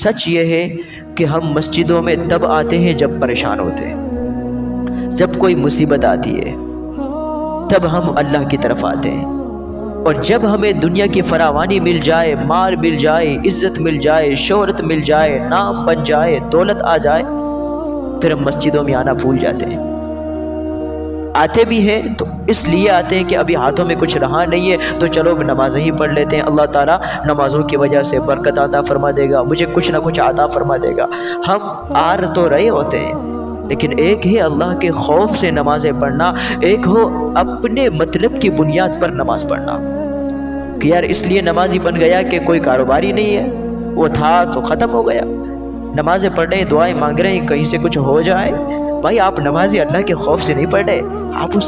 سچ یہ ہے کہ ہم مسجدوں میں تب آتے ہیں جب پریشان ہوتے ہیں، جب کوئی مصیبت آتی ہے تب ہم اللہ کی طرف آتے ہیں، اور جب ہمیں دنیا کی فراوانی مل جائے، مال مل جائے، عزت مل جائے، شہرت مل جائے، نام بن جائے، دولت آ جائے، پھر ہم مسجدوں میں آنا بھول جاتے ہیں۔ آتے بھی ہیں تو اس لیے آتے ہیں کہ ابھی ہاتھوں میں کچھ رہا نہیں ہے تو چلو نمازیں ہی پڑھ لیتے ہیں، اللہ تعالیٰ نمازوں کی وجہ سے برکت عطا فرما دے گا، مجھے کچھ نہ کچھ عطا فرما دے گا۔ ہم آ تو رہے ہوتے ہیں، لیکن ایک ہے اللہ کے خوف سے نمازیں پڑھنا، ایک ہو اپنے مطلب کی بنیاد پر نماز پڑھنا کہ یار اس لیے نمازی بن گیا کہ کوئی کاروبار ہی نہیں ہے، وہ تھا تو ختم ہو گیا، نمازیں پڑھ رہے ہیں، دعائیں مانگ رہے ہیں، کہیں سے کچھ ہو جائے۔ بھائی آپ نمازی اللہ کے خوف سے نہیں پڑھ رہے، آپ اس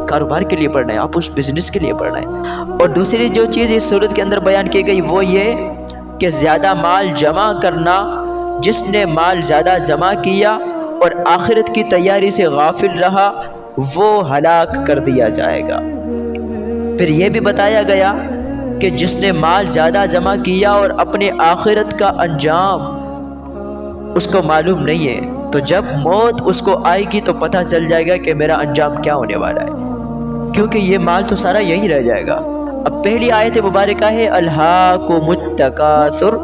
کاروبار کے لیے پڑھ رہے ہیں، آپ اس بزنس کے لیے پڑھ رہے ہیں۔ اور دوسری جو چیز اس صورت کے اندر بیان کی گئی وہ یہ کہ زیادہ مال جمع کرنا، جس نے مال زیادہ جمع کیا اور آخرت کی تیاری سے غافل رہا وہ ہلاک کر دیا جائے گا۔ پھر یہ بھی بتایا گیا کہ جس نے مال زیادہ جمع کیا اور اپنے آخرت کا انجام اس کو معلوم نہیں ہے، تو جب موت اس کو آئے گی تو پتہ چل جائے گا کہ میرا انجام کیا ہونے والا ہے، کیونکہ یہ مال تو سارا یہی رہ جائے گا۔ اب پہلی آیت مبارکہ ہے الہاکم التکاثر،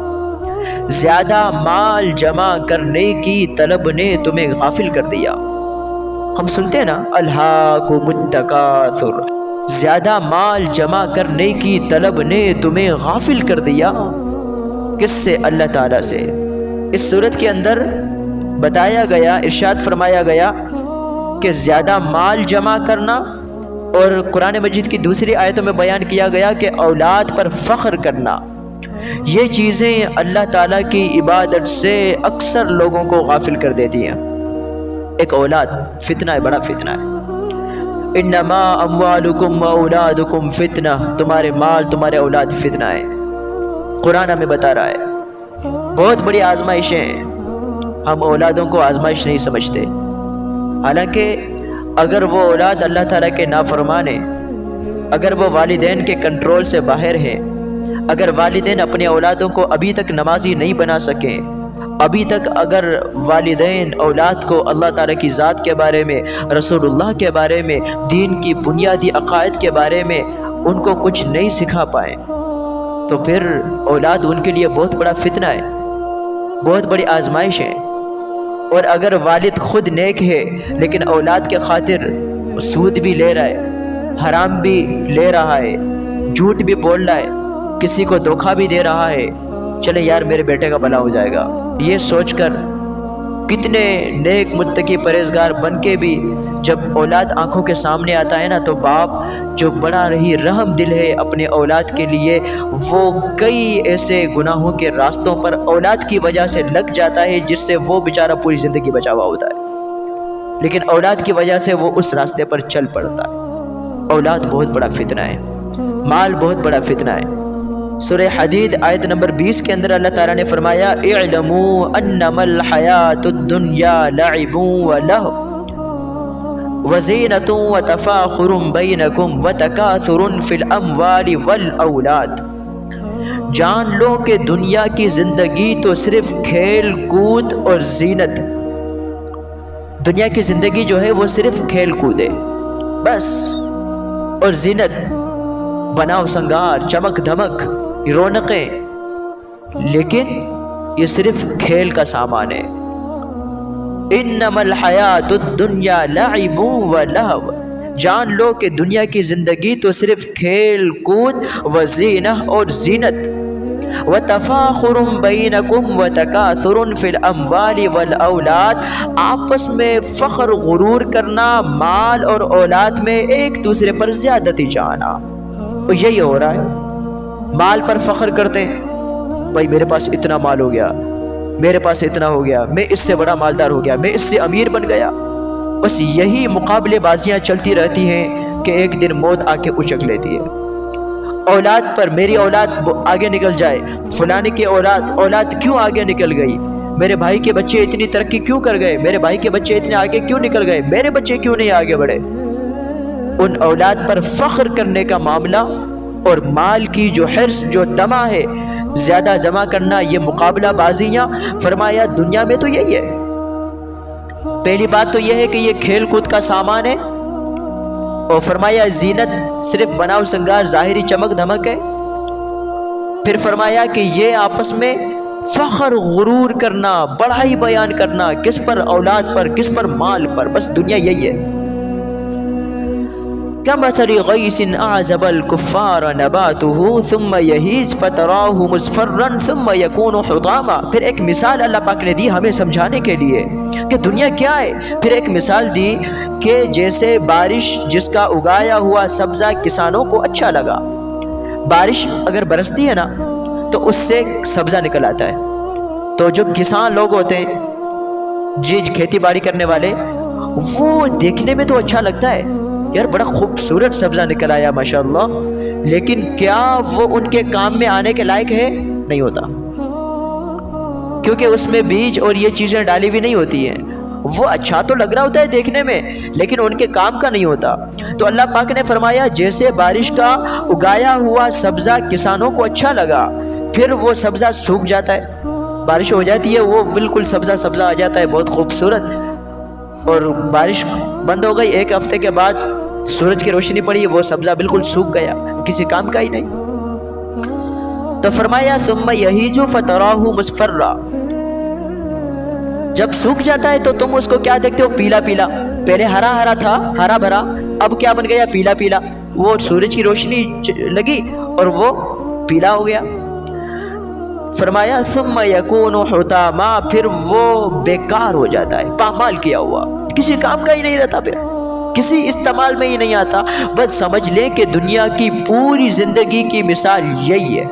زیادہ مال جمع کرنے کی طلب نے تمہیں غافل کر دیا۔ ہم سنتے ہیں نا الہاکم التکاثر، زیادہ مال جمع کرنے کی طلب نے تمہیں غافل کر دیا۔ کس سے؟ اللہ تعالیٰ سے۔ اس صورت کے اندر بتایا گیا، ارشاد فرمایا گیا کہ زیادہ مال جمع کرنا، اور قرآن مجید کی دوسری آیتوں میں بیان کیا گیا کہ اولاد پر فخر کرنا، یہ چیزیں اللہ تعالیٰ کی عبادت سے اکثر لوگوں کو غافل کر دیتی ہیں۔ ایک اولاد فتنہ ہے، بڑا فتنہ ہے۔ انما اموالکم و اولادکم فتنہ، تمہارے مال تمہارے اولاد فتنہ ہے، قرآن ہمیں بتا رہا ہے۔ بہت بڑی آزمائشیں ہیں، ہم اولادوں کو آزمائش نہیں سمجھتے، حالانکہ اگر وہ اولاد اللہ تعالیٰ کے نافرمان ہیں، اگر وہ والدین کے کنٹرول سے باہر ہیں، اگر والدین اپنے اولادوں کو ابھی تک نمازی نہیں بنا سکیں، ابھی تک اگر والدین اولاد کو اللہ تعالیٰ کی ذات کے بارے میں، رسول اللہ کے بارے میں، دین کی بنیادی عقائد کے بارے میں ان کو کچھ نہیں سکھا پائیں، تو پھر اولاد ان کے لیے بہت بڑا فتنہ ہے، بہت بڑی آزمائش ہے۔ اور اگر والد خود نیک ہے لیکن اولاد کے خاطر سود بھی لے رہا ہے، حرام بھی لے رہا ہے، جھوٹ بھی بول رہا ہے، کسی کو دھوکہ بھی دے رہا ہے، چلے یار میرے بیٹے کا بھلا ہو جائے گا، یہ سوچ کر کتنے نیک متقی پرہیزگار بن کے بھی جب اولاد آنکھوں کے سامنے آتا ہے نا تو باپ جو بڑا ہی رحم دل ہے اپنے اولاد کے لیے، وہ کئی ایسے گناہوں کے راستوں پر اولاد کی وجہ سے لگ جاتا ہے جس سے وہ بیچارہ پوری زندگی بچا ہوا ہوتا ہے، لیکن اولاد کی وجہ سے وہ اس راستے پر چل پڑتا ہے۔ اولاد بہت بڑا فتنہ ہے، مال بہت بڑا فتنہ ہے۔ سورہ حدید آیت نمبر 20 کے اندر اللہ تعالیٰ نے فرمایا اعلموا انما الحیات الدنیا لعب ولہو وزینۃ وتفاخر بینکم وتکاثر فی الاموال والاولاد، جان لو کہ دنیا کی زندگی تو صرف کھیل کود اور زینت، دنیا کی زندگی جو ہے وہ صرف کھیل کود ہے بس، اور زینت، بناؤ سنگار، چمک دھمک، رونقیں، لیکن یہ صرف کھیل کا سامان ہے۔ انما الحیات الدنیا لعب ولہو، جان لو کہ دنیا کی زندگی تو صرف کھیل کود وزینہ اور زینت، وتفاخر بینکم وتکاثر فی الاموال والاولاد، آپس میں فخر غرور کرنا، مال اور اولاد میں ایک دوسرے پر زیادتی چاہنا، اور یہی ہو رہا ہے۔ مال پر فخر کرتے ہیں، بھائی میرے پاس اتنا مال ہو گیا، میرے پاس اتنا ہو گیا، میں اس سے بڑا مالدار ہو گیا، میں اس سے امیر بن گیا، بس یہی مقابلے بازیاں چلتی رہتی ہیں کہ ایک دن موت آ کے اچک لیتی ہے۔ اولاد پر، میری اولاد آگے نکل جائے، فلانے کی اولاد کیوں آگے نکل گئی، میرے بھائی کے بچے اتنی ترقی کیوں کر گئے، میرے بھائی کے بچے اتنے آگے کیوں نکل گئے، میرے بچے کیوں نہیں آگے بڑھے۔ ان اولاد پر فخر کرنے کا معاملہ اور مال کی جو حرص، جو طمع ہے، زیادہ جمع کرنا، یہ مقابلہ بازیاں، فرمایا دنیا میں تو یہی ہے۔ پہلی بات تو یہ ہے کہ یہ کھیل کود کا سامان ہے، اور فرمایا زینت صرف بناؤ سنگار، ظاہری چمک دھمک ہے۔ پھر فرمایا کہ یہ آپس میں فخر غرور کرنا، بڑائی بیان کرنا، کس پر؟ اولاد پر، کس پر؟ مال پر، بس دنیا یہی ہے۔ كمثل غيث أعجب الكفار نباته ثم يهيج فتراه مصفرا ثم يكون حطاما۔ پھر ایک مثال اللہ پاک نے دی ہمیں سمجھانے کے لیے کہ دنیا کیا ہے۔ پھر ایک مثال دی کہ جیسے بارش جس کا اگایا ہوا سبزہ کسانوں کو اچھا لگا، بارش اگر برستی ہے نا تو اس سے سبزہ نکل آتا ہے، تو جو کسان لوگ ہوتے ہیں، جی کھیتی باڑی کرنے والے، وہ دیکھنے میں تو اچھا لگتا ہے، یار بڑا خوبصورت سبزہ نکل آیا ماشاءاللہ، لیکن کیا وہ ان کے کام میں آنے کے لائق ہے؟ نہیں ہوتا، کیونکہ اس میں بیج اور یہ چیزیں ڈالی ہوئی نہیں ہوتی ہیں۔ وہ اچھا تو لگ رہا ہوتا ہے دیکھنے میں، لیکن ان کے کام کا نہیں ہوتا۔ تو اللہ پاک نے فرمایا جیسے بارش کا اگایا ہوا سبزہ کسانوں کو اچھا لگا، پھر وہ سبزہ سوکھ جاتا ہے، بارش ہو جاتی ہے، وہ بالکل سبزہ سبزہ آ جاتا ہے بہت خوبصورت، اور بارش بند ہو گئی، ایک ہفتے کے بعد سورج کی روشنی پڑی، وہ سبزہ بالکل سوکھ گیا، کسی کام کا ہی نہیں۔ تو فرمایا ثم یہیج فتراہ مصفرا، جب سوکھ جاتا ہے تو تم اس کو کیا دیکھتے ہو؟ پیلا پیلا، پہلے ہرا ہرا تھا، ہرا بھرا، اب کیا بن گیا؟ پیلا پیلا، وہ سورج کی روشنی لگی اور وہ پیلا ہو گیا۔ فرمایا ثم یکون حطاما، پھر وہ بیکار ہو جاتا ہے، پامال کیا ہوا، کسی کام کا ہی نہیں رہتا، پھر کسی استعمال میں ہی نہیں آتا۔ بس سمجھ لیں کہ دنیا کی پوری زندگی کی مثال یہی ہے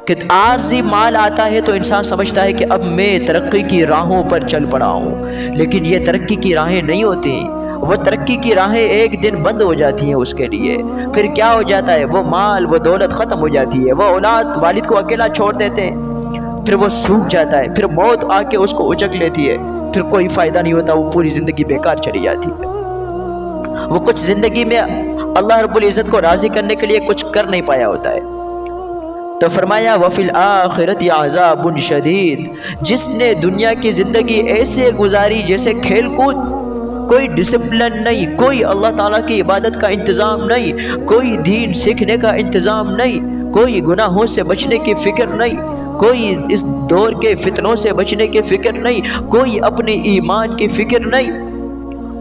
کہ عارضی مال آتا ہے تو انسان سمجھتا ہے کہ اب میں ترقی کی راہوں پر چل پڑا ہوں، لیکن یہ ترقی کی راہیں نہیں ہوتی، وہ ترقی کی راہیں ایک دن بند ہو جاتی ہیں اس کے لیے۔ پھر کیا ہو جاتا ہے؟ وہ مال، وہ دولت ختم ہو جاتی ہے، وہ اولاد والد کو اکیلا چھوڑ دیتے ہیں، پھر وہ سوکھ جاتا ہے، پھر موت آ کے اس کو اچک لیتی ہے، پھر کوئی فائدہ نہیں ہوتا، وہ پوری زندگی بیکار چلی جاتی ہے۔ وہ کچھ زندگی میں اللہ رب العزت کو راضی کرنے کے لیے کچھ کر نہیں پایا ہوتا ہے۔ تو فرمایا وفی الآخرت عذاب شدید، جس نے دنیا کی زندگی ایسے گزاری جیسے کھیل کود، کوئی ڈسپلن نہیں، کوئی اللہ تعالیٰ کی عبادت کا انتظام نہیں، کوئی دین سیکھنے کا انتظام نہیں، کوئی گناہوں سے بچنے کی فکر نہیں، کوئی اس دور کے فتنوں سے بچنے کی فکر نہیں، کوئی اپنے ایمان کی فکر نہیں،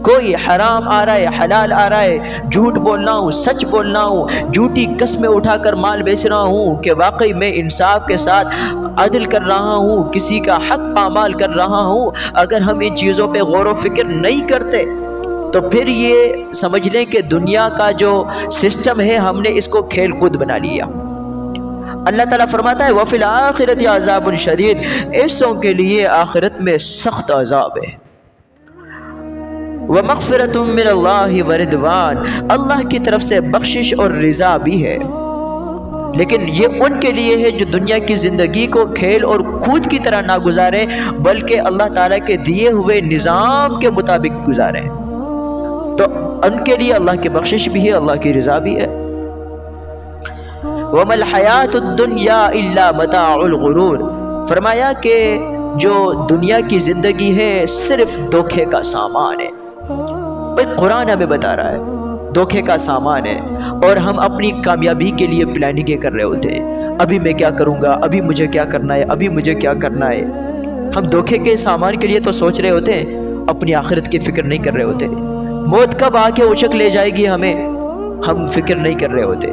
کوئی حرام آ رہا ہے، حلال آ رہا ہے، جھوٹ بولنا ہوں، سچ بولنا ہوں، جھوٹی قسمیں اٹھا کر مال بیچ رہا ہوں کہ واقعی میں انصاف کے ساتھ عدل کر رہا ہوں، کسی کا حق پامال کر رہا ہوں۔ اگر ہم ان چیزوں پہ غور و فکر نہیں کرتے تو پھر یہ سمجھ لیں کہ دنیا کا جو سسٹم ہے ہم نے اس کو کھیل کود بنا لیا۔ اللہ تعالیٰ فرماتا ہے وَفِي الْآخِرَةِ عَذَابٌ شَدِيدٌ، ایسوں کے لیے آخرت میں سخت عذاب ہے۔ وَمَغْفِرَةٌ مِّنَ اللَّهِ وَرِضْوَانٌ، اللہ کی طرف سے بخشش اور رضا بھی ہے، لیکن یہ ان کے لیے ہے جو دنیا کی زندگی کو کھیل اور کود کی طرح نہ گزاریں بلکہ اللہ تعالیٰ کے دیے ہوئے نظام کے مطابق گزاریں، تو ان کے لیے اللہ کی بخشش بھی ہے، اللہ کی رضا بھی ہے۔ وَمَا الْحَيَاةُ الدُّنْيَا إِلَّا مَتَاعُ الْغُرُورِ، فرمایا کہ جو دنیا کی زندگی ہے صرف دھوکے کا سامان ہے۔ بھائی قرآن ہمیں بتا رہا ہے دھوکے کا سامان ہے، اور ہم اپنی کامیابی کے لیے پلاننگیں کر رہے ہوتے ہیں، ابھی میں کیا کروں گا، ابھی مجھے کیا کرنا ہے، ابھی مجھے کیا کرنا ہے۔ ہم دھوکے کے سامان کے لیے تو سوچ رہے ہوتے ہیں، اپنی آخرت کی فکر نہیں کر رہے ہوتے۔ موت کب آ کے اچک لے جائے گی ہمیں، ہم فکر نہیں کر رہے ہوتے۔